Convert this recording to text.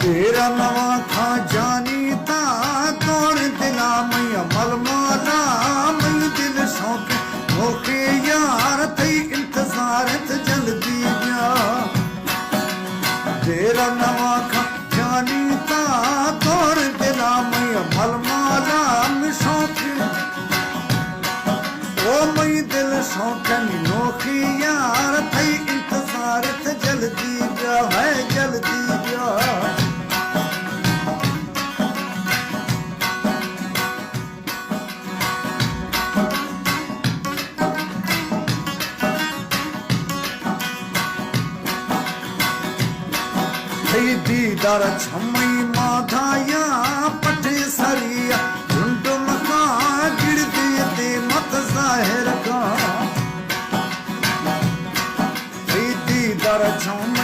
तेरा नवा खा जानी था तोड़ दिला मैया मलमाला मई दिल शौक मोके यार थई इंतजार थ जल्दी गया तेरा नवा खा जानी था तोड़ दिला मैया मलमाला शौक ओ मई दिल शौक नोखी यार थई इंतजार थ जल्दी गया है जल्दी गया दीदार छमई माधाया पटे सरिया झुंड मका गिर दिए मत जाहिर का दीदार छम